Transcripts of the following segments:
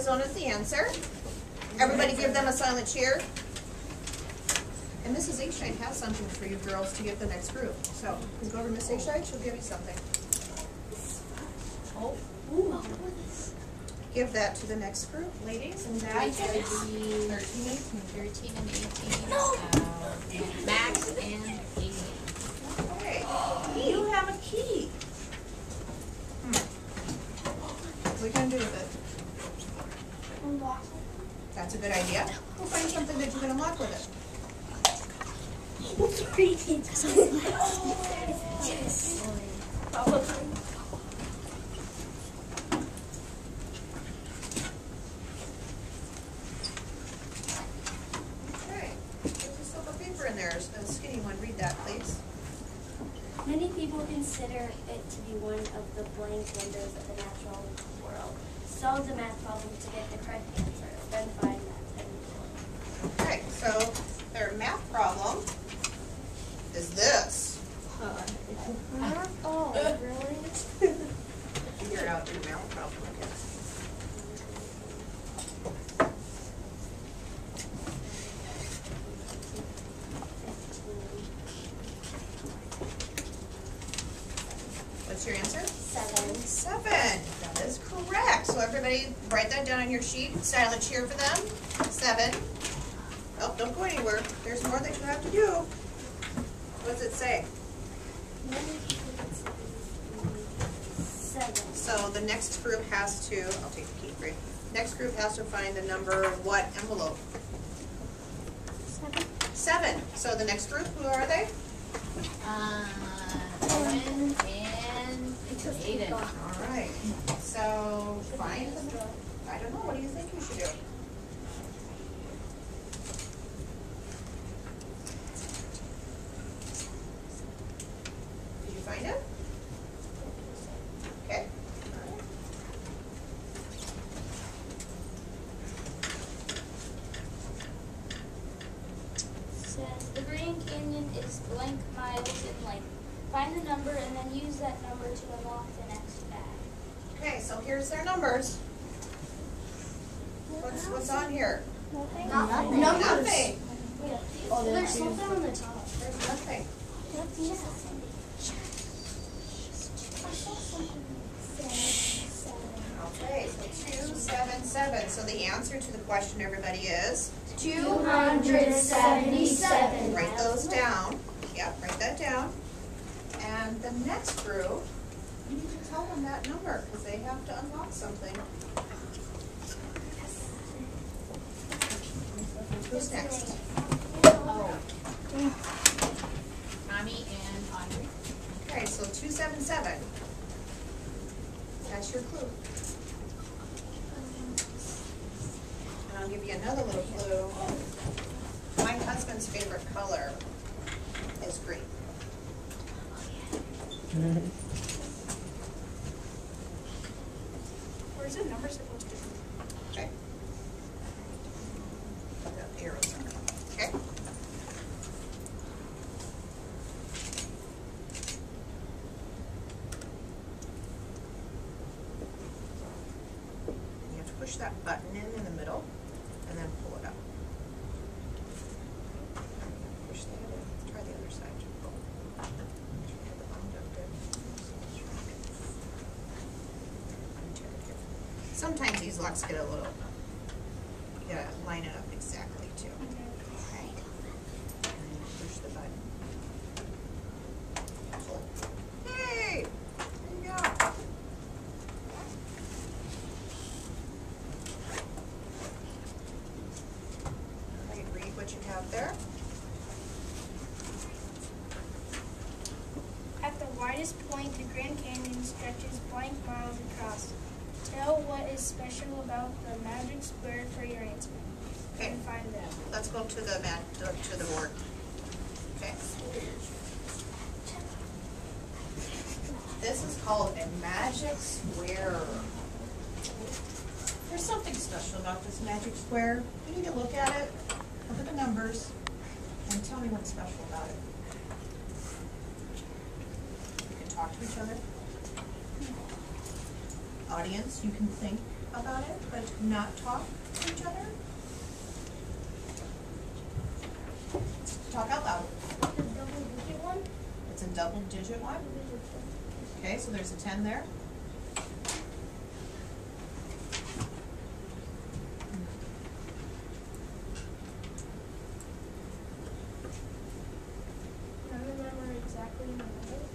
Arizona's the answer. Everybody give them a silent cheer. And Mrs. Eischeid has something for you girls to give the next group. So, you go over to Miss Eischeid, she'll give you something. Oh. Give that to the next group, ladies, and that is 13 and 18. And Max and 18. Okay. You have a key. What are we going to do with it? Unlock. That's a good idea. We'll find something that you can unlock with it. Yes. Okay. There's a silver paper in there. A skinny one. Read that, please. Many people consider it to be one of the blank wonders of the natural world. Solve the math problem to get the correct answer, then find that and Okay, so their math problem is this. Oh, really? Figure out your math problem, I guess. What's your answer? 7. 7. That is correct. So everybody write that down on your sheet. Silent cheer for them. 7. Oh, don't go anywhere. There's more that you have to do. What does it say? 7. So the next group has to, I'll take the key for you. Next group has to find the number what envelope? 7. So the next group, who are they? Owen and Aiden. All right. So find them. I don't know. What do you think you should do? Did you find it? Okay. Says the Grand Canyon is blank miles in length. Find the number and then use that number to unlock the next bag. Okay, so here's their numbers. What's on here? Nothing. Nothing. Oh, there's something on the top. There's nothing. Okay, so 277. So the answer to the question, everybody, is 277. write those down. Yeah, write that down. And the next group, you need to tell them that number because they have to unlock something. Who's next? Oh. Tommy and Audrey. Okay, so 277. That's your clue. And I'll give you another little clue. My husband's favorite color is green. Where's the number supposed to be? Okay. The arrows on it. Okay. You have to push that button in the middle and then pull it up. Push that in. Try the other side. Sometimes these locks get a little, you gotta line it up exactly too. Okay. And then push the button. Pull. Hey! There you go. Alright, read what you have there. At the widest point, the Grand Canyon stretches blank miles across. Tell what is special about the magic square for your answer. Okay. And find that. Let's go to the to the board. Okay. This is called a magic square. There's something special about this magic square. You need to look at it, look at the numbers, and tell me what's special about it. You can talk to each other. audience, you can think about it, but not talk to each other. Talk out loud. The double-digit one? It's a double-digit one. Okay, so there's a 10 there. None of them are exactly in the middle.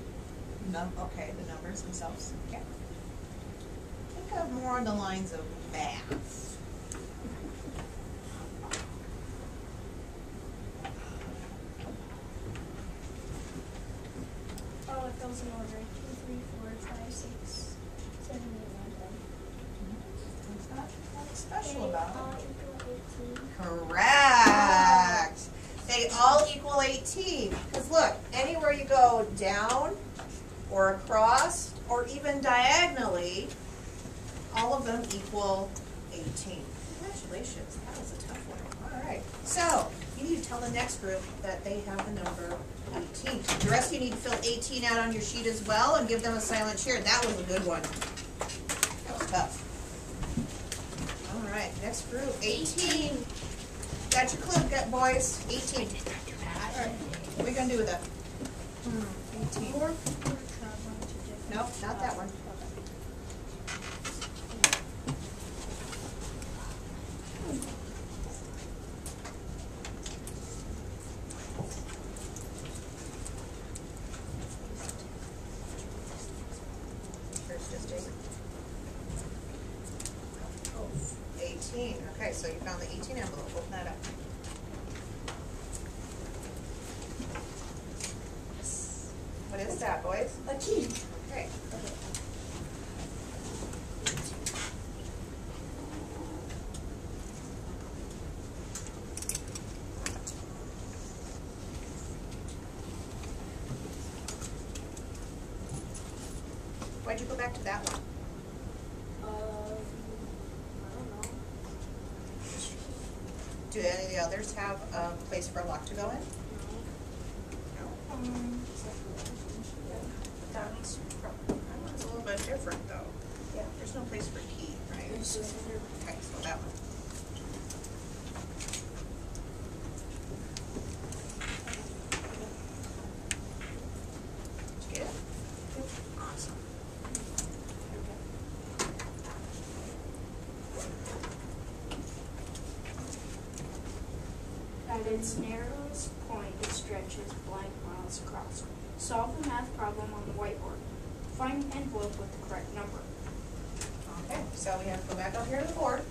No, okay, the numbers themselves. Okay. Think of more on the lines of math. Oh, it goes in order. 2, 3, 4, 5, 6, 7, 8, 9, 10. What's that special They about all it? equal 18. Correct. They all equal 18. Because look, anywhere you go down or across or even diagonally, all of them equal 18. Congratulations. That was a tough one. All right. So you need to tell the next group that they have the number 18. The rest of you need to fill 18 out on your sheet as well and give them a silent cheer. That was a good one. That was tough. All right, next group, 18. Got your clue, good boys. 18. All right, what are we gonna do with that? 18. Four people are traveling to different. Nope, not that one. Here's just 8. Oh, 18. Okay, so you found the 18 envelope. Open that up. What is that, boys? A key. Okay. Why'd you go back to that one? I don't know. Do any of the others have a place for a lock to go in? No. That's That one's a little bit different though. Yeah. There's no place for key, right? Okay, so that one. Did you get it? Awesome. At its narrowest point, it stretches blank miles across. Solve the math problem on the whiteboard. Find an envelope with the correct number. Okay, so we have to go back up here to the board.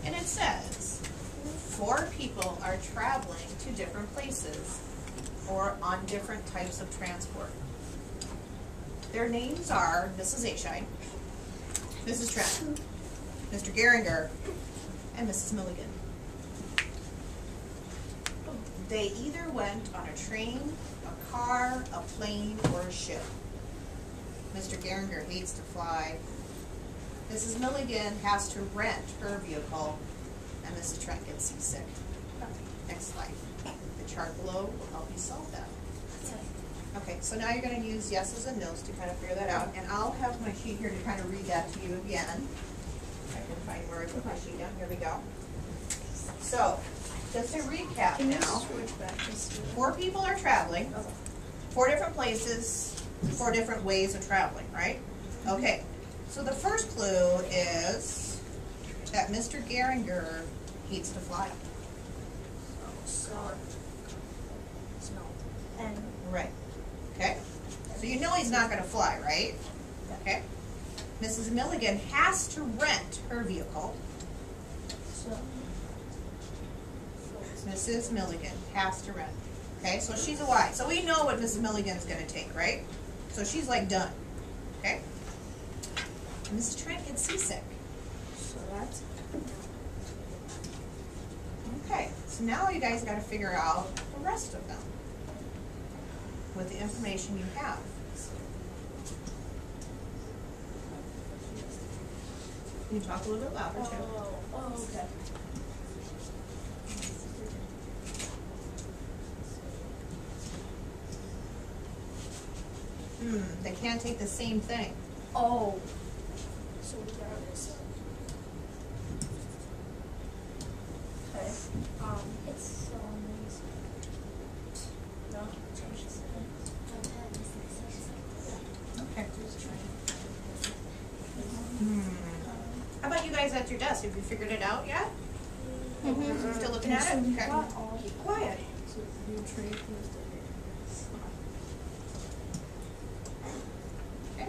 And it says, 4 people are traveling to different places or on different types of transport. Their names are Mrs. Eischeid, Mrs. Trent, Mr. Geringer, and Mrs. Milligan. They either went on a train, a car, a plane, or a ship. Mr. Geringer hates to fly. Mrs. Milligan has to rent her vehicle, and Mrs. Trent gets seasick. Next slide. The chart below will help you solve that. Okay, so now you're going to use yeses and nos to kind of figure that out, and I'll have my sheet here to kind of read that to you again. I can find where I put my sheet down. Here we go. So, just to recap Can you now, switch back to school? 4 people are traveling, 4 different places, 4 different ways of traveling, right? Okay, so the first clue is that Mr. Geringer hates to fly. So, snow. And Right. Okay, so you know he's not going to fly, right? Okay. Mrs. Milligan has to rent her vehicle. so. Mrs. Milligan has to rent. Okay, so she's a Y. So we know what Mrs. Milligan is going to take, right? So she's like done. Okay? And Mrs. Trent gets seasick. So that's. Okay, so now you guys got to figure out the rest of them with the information you have. Can you talk a little bit louder too? Oh, okay. They can't take the same thing. Oh. So we got this. Okay. It's so amazing. No, change this. Okay. How about you guys at your desk? Have you figured it out yet? Still looking at it? Okay. Keep quiet. Okay.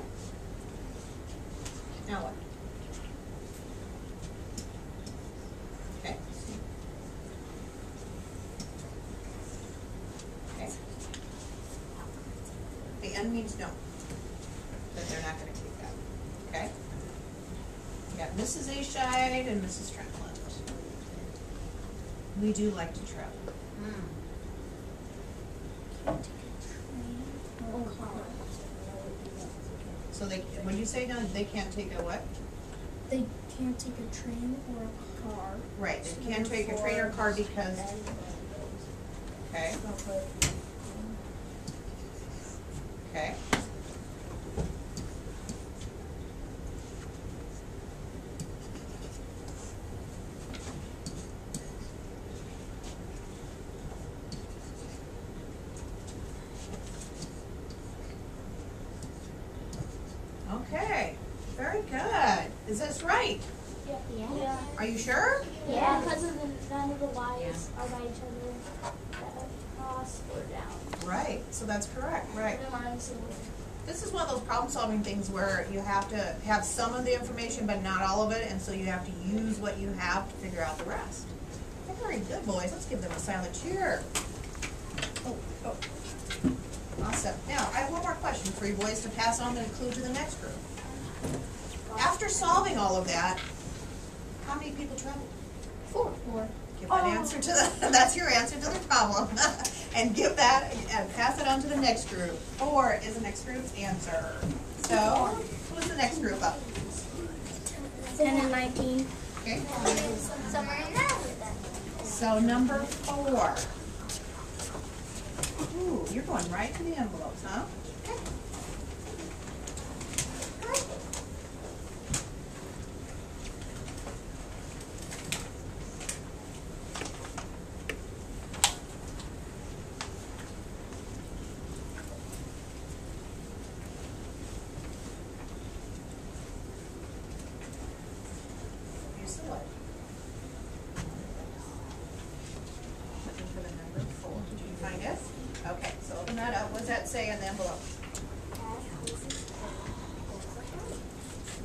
Now what? Okay. Okay. The N means no. That they're not gonna take that. Okay? We got Mrs. Eischeid and Mrs. Trentland. We do like to travel. So they, when you say no, they can't take a what? They can't take a train or a car. Right, they can't take a train or car because, okay, okay. Okay, very good. Is this right? Yeah. Are you sure? Yeah, because of none of the lines are by each other. Across or down. Right, so that's correct, right. This is one of those problem-solving things where you have to have some of the information but not all of it, and so you have to use what you have to figure out the rest. Very good, boys. Let's give them a silent cheer. Oh. Awesome. Now, I have one more question for you boys to pass on the clue to the next group. After solving all of that, how many people traveled? 4. Give that answer to the, that's your answer to the problem. And give that, and pass it on to the next group. 4 is the next group's answer. So, who's the next group up? 10 and 19. Okay. Somewhere in there. So, number 4. Ooh, you're going right to the envelopes, huh? Here's the what? Looking for the number 4. Did you find it? Okay, so open that up. What does that say in the envelope?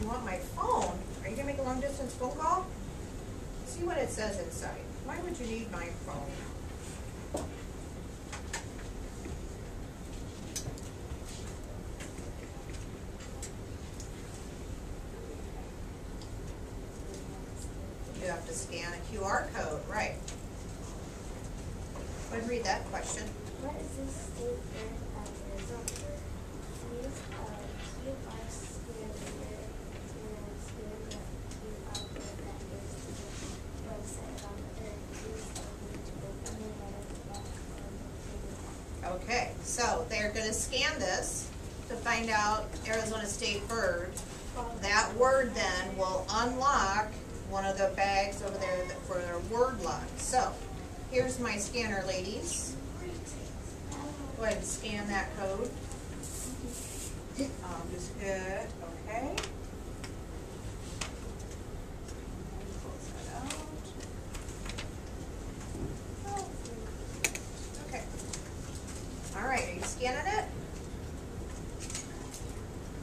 You want my phone? Are you gonna make a long distance phone call? See what it says inside. Why would you need my phone? You have to scan a QR code, right? Go ahead and read that question. What is this state bird as a result? Use QR scanner that is the website on the earth. Use to open the Okay, so they're gonna scan this to find out Arizona State bird. That word then will unlock one of the bags over there for their word lock. So, here's my scanner, ladies. Go ahead and scan that code. Just good, okay. Close that out. Okay. All right, are you scanning it?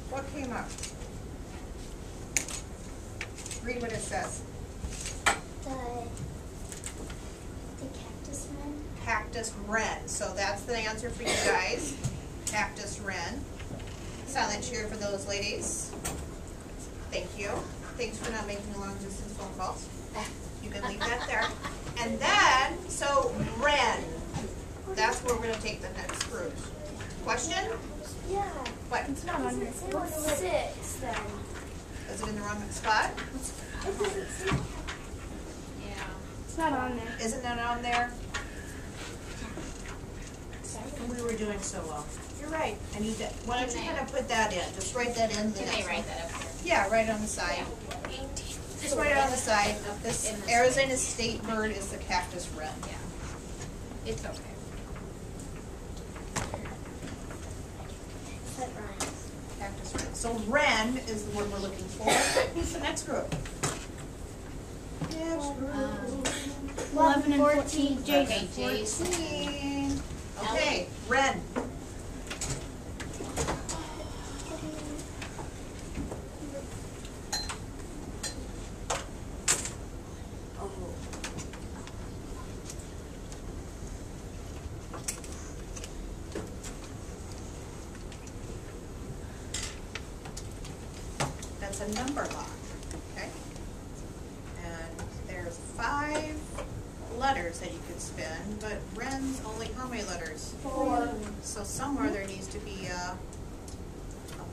What came up? Read what it says. The cactus man. Cactus wren. So that's the answer for you guys. Cactus wren. Silent cheer for those ladies. Thank you. Thanks for not making long distance phone calls. You can leave that there. And then, so wren. That's where we're going to take the next group. Question? Yeah. What? It's not on there. What's 6 then? Is it in the wrong spot? Yeah. It's not on there. Isn't that on there? We were doing so well. you're right. I need that. Why don't you kind of put that in? Just write that in. Can I write that up here? Yeah, right on the side. Just write it on the side. This Arizona state bird is the cactus wren. Yeah. It's okay. That rhymes. Cactus wren. So wren is the word we're looking for. Who's the next group? Next group. 11 and 14. Okay, Jason. 14. Okay, wren. That's a number lock, okay? And there's 5 letters that you could spin, but wren's only how many letters? 4. So somewhere there needs to be a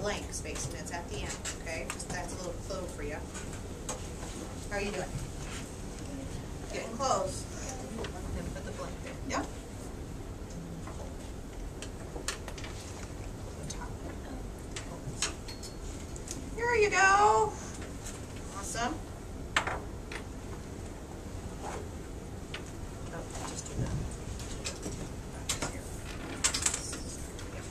blank space, and it's at the end, okay? Just that's a little clue for you. How are you doing? Getting close. Then put the blank there. Yep. Here you go. Awesome. Oh, just do that. Here. Yep.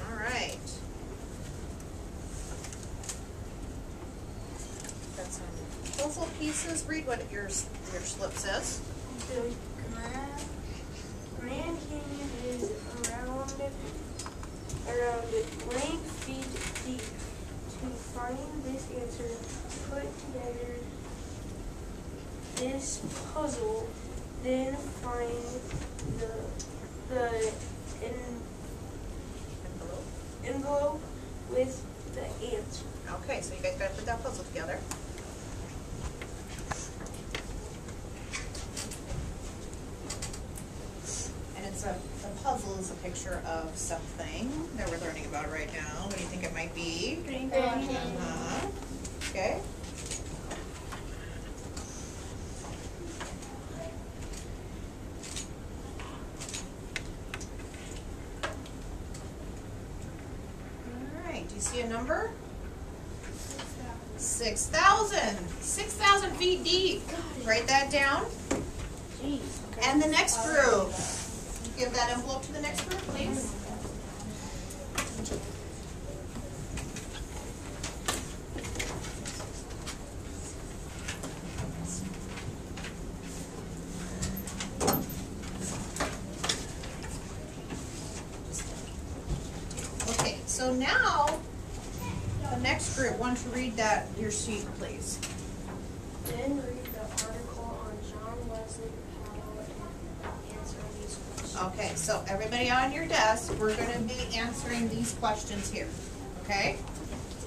All right. Got some puzzle pieces. Read what your slip says. The Grand Canyon is around blank feet deep. To find this answer, put together this puzzle, then find the envelope with the answer. Okay, so you guys gotta put that puzzle together. And it's the puzzle is a picture of something that we're learning about right now. What do you think it might be? Okay. All right, do you see a number? 6,000. 6,000 feet deep. Write that down. Jeez. And the next group. Give that envelope to the next group, please. Okay, so now the next group, why don't you read that your sheet, please? Then read the article on John Wesley Powell and answer these questions. Okay, so everybody on your desk, we're going to be answering these questions here, okay?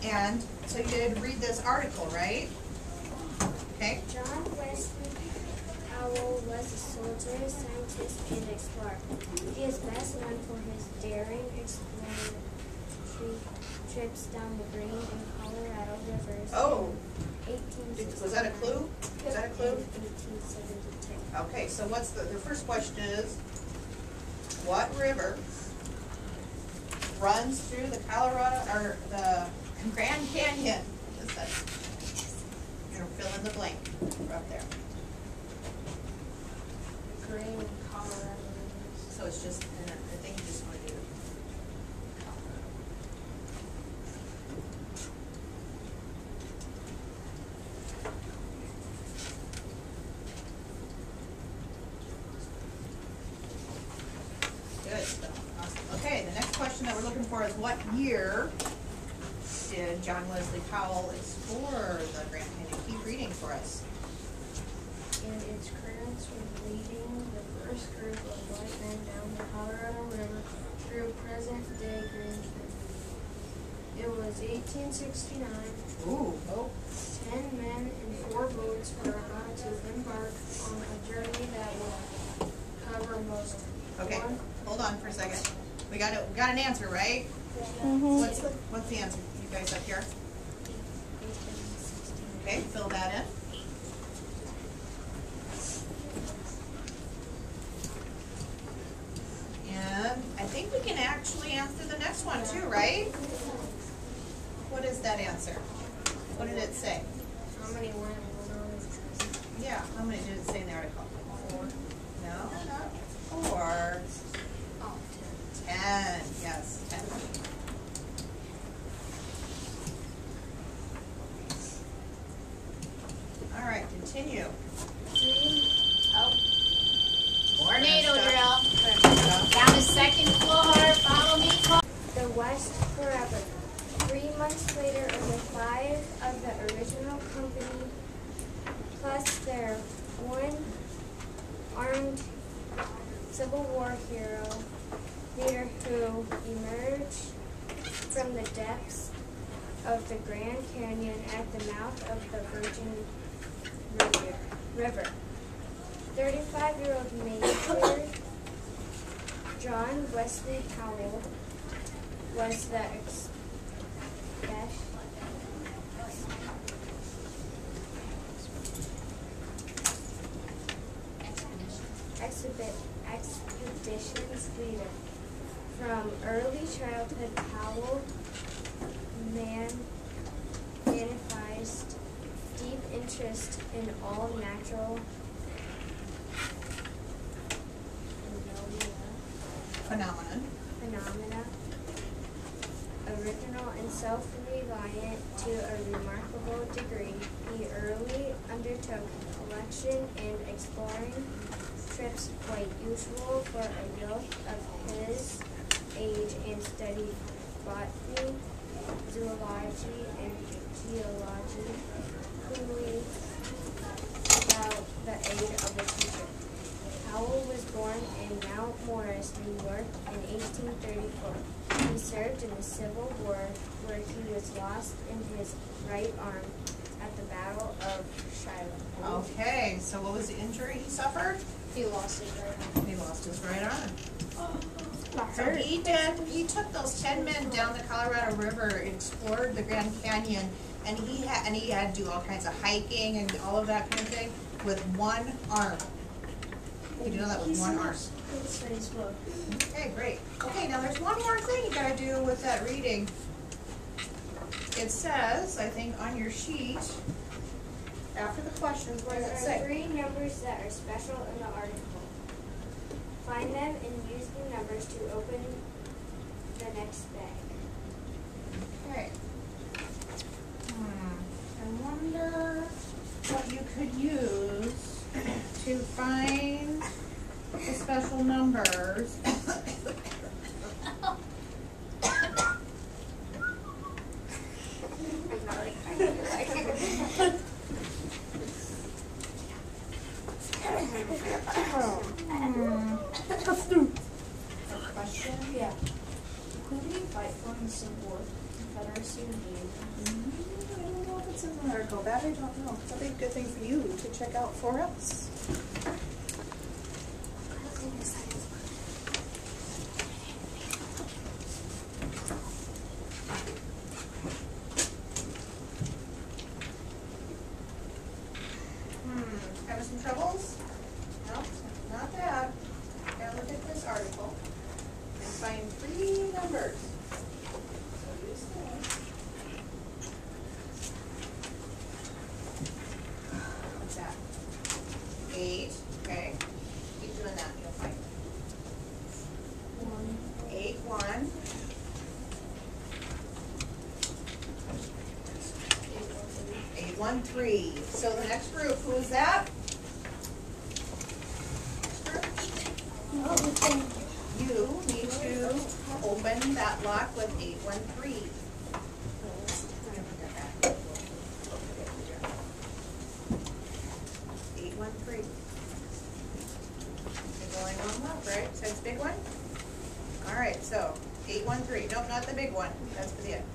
And so you did read this article, right? Okay. John Wesley Powell was a soldier, scientist, and explorer. He is best known for his daring exploring trips down the Green and Colorado rivers. Oh, in 1869 was that a clue? Was that a clue? and 1872. Okay, so what's the first question is, what river runs through the Colorado, or the Grand Canyon? You're gonna fill in the blank right there. Green Colorado. So it's just, and I think you just want to do good stuff. Awesome. Okay, the next question that we're looking for is what year did John Wesley Powell explore the Grand Canyon? Keep reading for us. And its currents was leading the first group of white men down the Colorado River through present-day Grand Canyon. It was 1869. Ooh. Oh. 10 men and 4 boats were about to embark on a journey that will cover most. Okay, One, hold on for a second. We got an answer, right? What's the answer? You guys up here? 1869. Okay, fill that in. How many did it say in the article? 4. No, not 4. Oh, 10, yes, 10. All right, continue. tornado drill. Stuff. Down to second floor, follow me. The West forever. 3 months later, over 5 of the original company, plus their one armed Civil War hero leader who emerged from the depths of the Grand Canyon at the mouth of the Virgin River. 35-year-old Major John Wesley Powell was the expedition's leader. From early childhood, Powell manifested deep interest in all natural phenomena, original and self-reliant to a remarkable degree. He early undertook collection and exploring trips quite usual for a youth of his age, and studied botany, zoology, and geology, without the aid of a teacher. Powell was born in Mount Morris, New York in 1834. He served in the Civil War, where he was lost in his right arm at the Battle of Shiloh. Okay, so what was the injury he suffered? He lost his right arm. He lost his right arm. So he took those 10 men down the Colorado River, explored the Grand Canyon, and he had to do all kinds of hiking and all of that kind of thing with one arm. He did all that with one arm. Okay, great. Okay, now there's one more thing you gotta do with that reading. It says, I think on your sheet, after the questions, what does it There are say? 3 numbers that are special in the article. Find them and use the numbers to open the next bag. Okay. I wonder what you could use to find the special numbers. Question? Yeah. Who did he fight for in the Civil War? Confederacy or the Union? I don't know if it's in the article. That I don't know. That'd be a good thing for you to check out for us. Having some troubles? No, not that. Gotta look at this article and find 3 numbers. So use this. What's that? 8. Okay. Keep doing that. You'll find 8, 1. 8, 1, 3. So the next group, who is that? You need to open that lock with 813. 813. You're going on left, right? So it's big one? Alright, so 813. Nope, not the big one. That's for the end.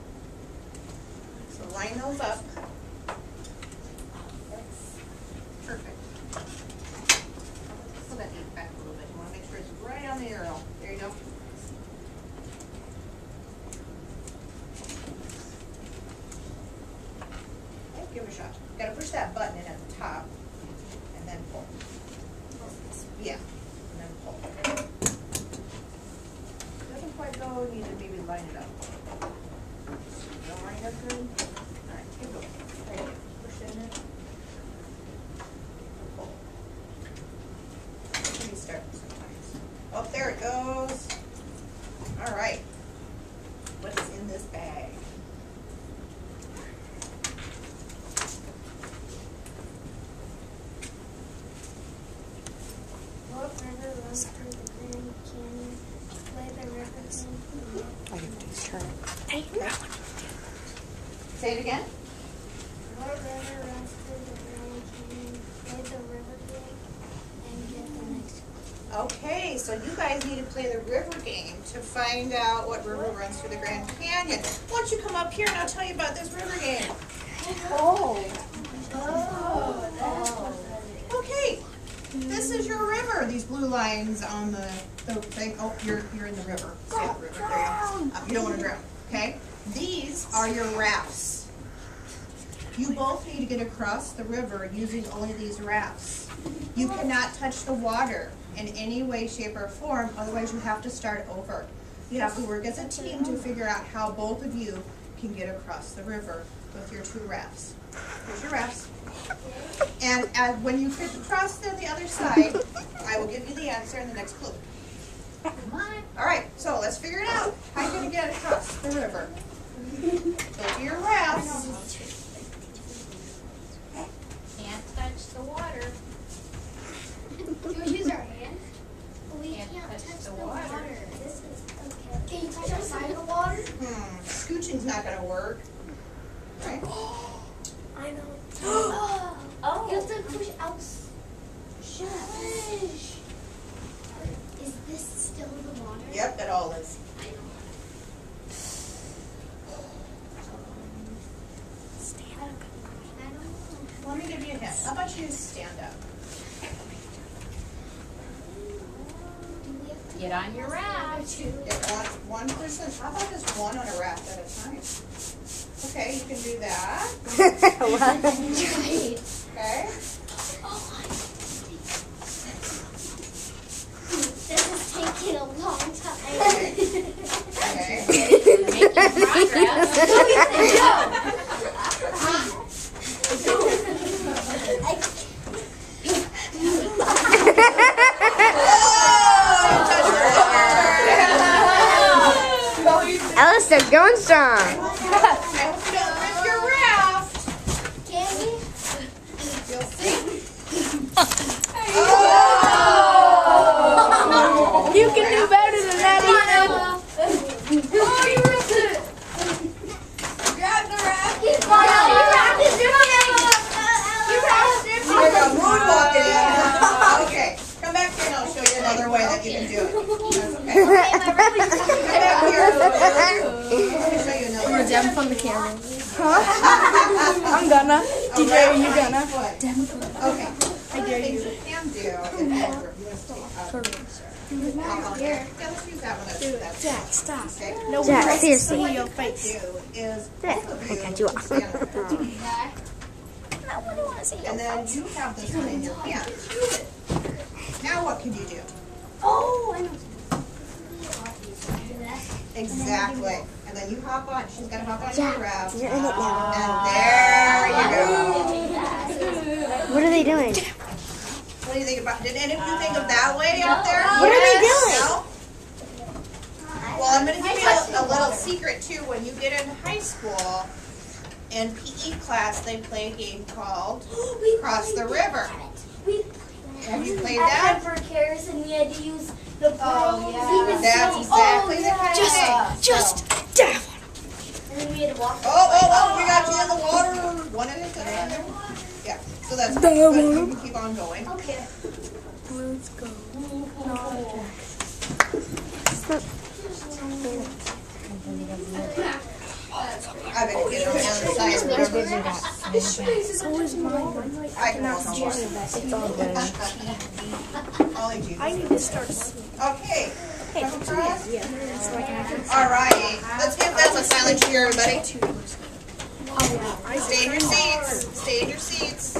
So line those up. Perfect. Pull that 8 back a little bit. You want to make sure it's right on the arrow. There you go. Okay, give it a shot. You gotta push that button in at the top and then pull. Yeah, and then pull. Doesn't quite go, you need to maybe line it up. Don't line it up good. Alright, keep going. river runs through the Grand Canyon. Play the river game. I have to turn. Say it again. What river runs through the Grand Canyon? Play the river game and get the next. Okay, so you guys need to play the river game to find out what river runs through the Grand Canyon. Why don't you come up here and I'll tell you about this river game. Okay, this is your river. These blue lines on the thing. Oh, you're in the river. Stay in the river. There you go. You don't want to drown. Okay. These are your rafts. You both need to get across the river using only these rafts. You cannot touch the water in any way, shape, or form. Otherwise, you have to start over. You have to work as a team to figure out how both of you can get across the river with your two rafts. Here's your rafts. And when you cross to the other side, I will give you the answer in the next clue. Come on. All right, so let's figure it out. How are you going to get across the river? Go to your rafts. Can't touch the water. Do we use our hands? We Can't can't touch touch the the water. water. This is okay. Can you touch outside of the water? Scooching's not going to work. Right? I know. Oh. You have to push out. Shush. Is this still the water? Yep, it all is. I know. Stand up. I don't know. Let me give you a hint. How about you stand up? Do we have to Get on your raft. Get one person. How about just one on a raft at a time? Okay, you can do that. Right. Okay. This is taking a long time. Okay. Making progress. Alistair, going strong. I hope you don't rip your raft. Can we? You'll see. You can do better than that, Ethan. Oh, you ripped it! Grab the raft. You wrapped it! You wrapped it! You're going to moonwalk it in. Okay. Come back here and I'll show you another way that you can do it. That's okay. Come back here. Let me show you another way. Dem from the camera. I'm gonna. DJ, are you gonna? Okay. I dare you. You can do if you want to take yeah, let's use that one. That's Jack, stop. okay. No, So Jack, what seriously. you Your can face. do is Jack, both of I you cut you off. stand up. I want to see And then you have this one in your hand. Now what can you do? Oh, I know. Exactly. And then you hop on. She's going to hop on Jack, your raft. you're in it now. And there you go. What are they doing? What do you think about? Did any of you think of that way up there? What are they doing? No? Well, I'm going to give you a little secret too. When you get into high school, in PE class, they play a game called Cross the River. Have you played that? At Kemper Cares, and we had to use the Oh, broom. yeah. That's exactly the kind of thing. Just dab. And then we had to walk. Oh, we got you in the water. One at a time. Yeah, so that's good. You can keep on going. Okay. Let's go. I bet you get on the other side of the river. So is mine. I can walk on water. It's all good. Ollie Jesus. I need to start. Okay. Come across. Yeah. So I can All right. Let's give them a silent cheer, everybody. Stay in your seats. Stay in your seats.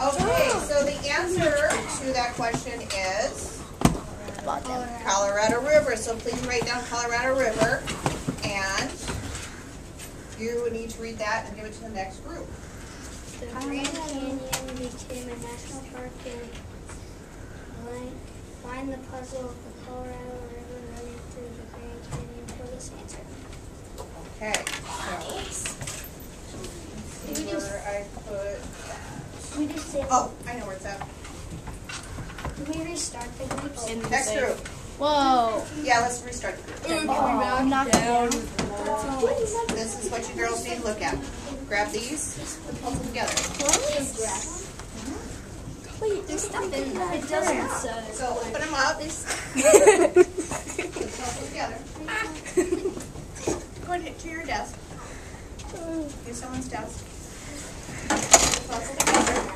Okay, so the answer to that question is Colorado River. So please write down Colorado River, and you need to read that and give it to the next group. The Grand Canyon became a national park and find the puzzle of the Colorado River running through the Grand Canyon for this answer. Okay, so see where I put. We just say, Oh, I know where it's at. do we we restart the group? Next group. Whoa. Yeah, let's restart the group. Knock it down. This is what you girls need to look at. Grab these, put them together. Wait, there's stuff in there. It doesn't say. So open them up. Put them together. Go ahead to your desk. Do someone's desk. Put them together.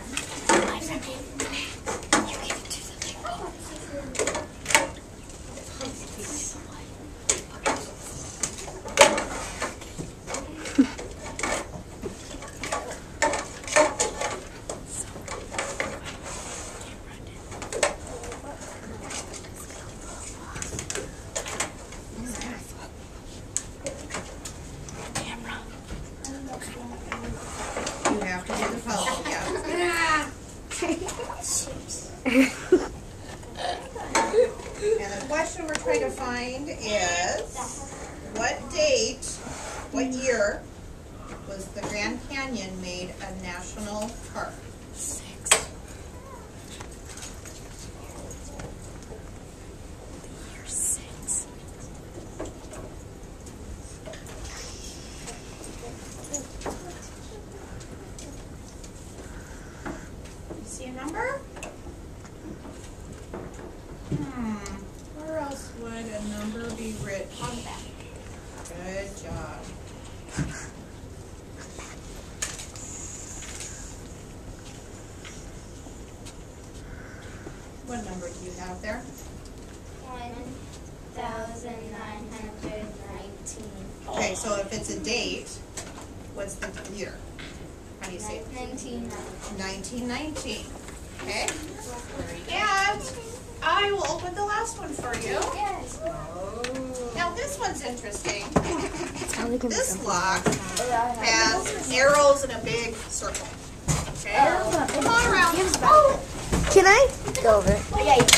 You have to do the puzzle, yeah. And the question we're trying to find is, what date, what year was the Grand Canyon made a national park? See a number? Where else would a number be written? On the back. Good job. What number do you have there? 1,919. Okay, so if it's a date, what's the year? How do you say it? 1919. Okay? And I will open the last one for you. Yes. Now this one's interesting. This lock has arrows in a big circle. Okay? Come on around. Can I go over? See that?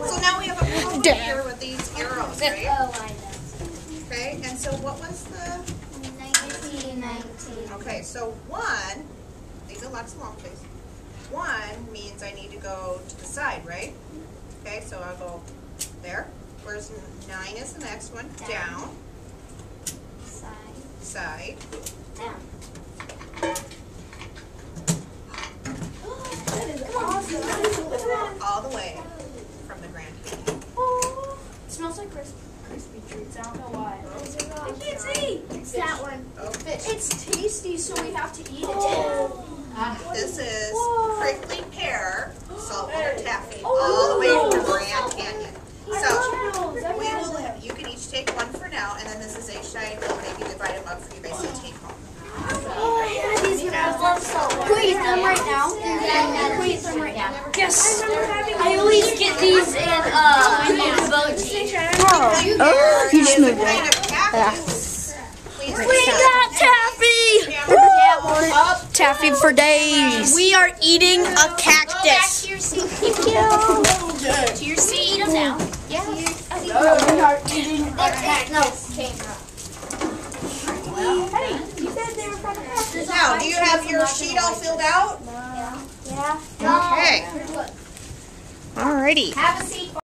So now we have a puzzle here with these arrows, right? Oh, I know. Okay, and so what was the... 1919. Okay, so 1, these are lots of long please. 1 means I need to go to the side, right? Okay, so I'll go there. Where's 9 is the next one? Down. Side. Down. All the way from the Grand Canyon. It smells like crispy treats. I don't know why. I can't see. It's that one. Oh, It's tasty, so we have to eat it. this is prickly pear, saltwater taffy, all the way from the Grand Canyon. So, we will have, you can each take one for now, and then this is Eischeid. We'll maybe divide them up for you guys to take home. Can we eat them right now? Can we eat them right now? Yes. I always get these in Oh, you just moved Kind it. of cactus. Please We got taffy! Taffy for days. We are eating a cactus. To your seat. To your seat. Eat them now. Yeah. We are eating a Now, do you have your sheet all filled out? Yeah. Okay. Alrighty. Have a seat.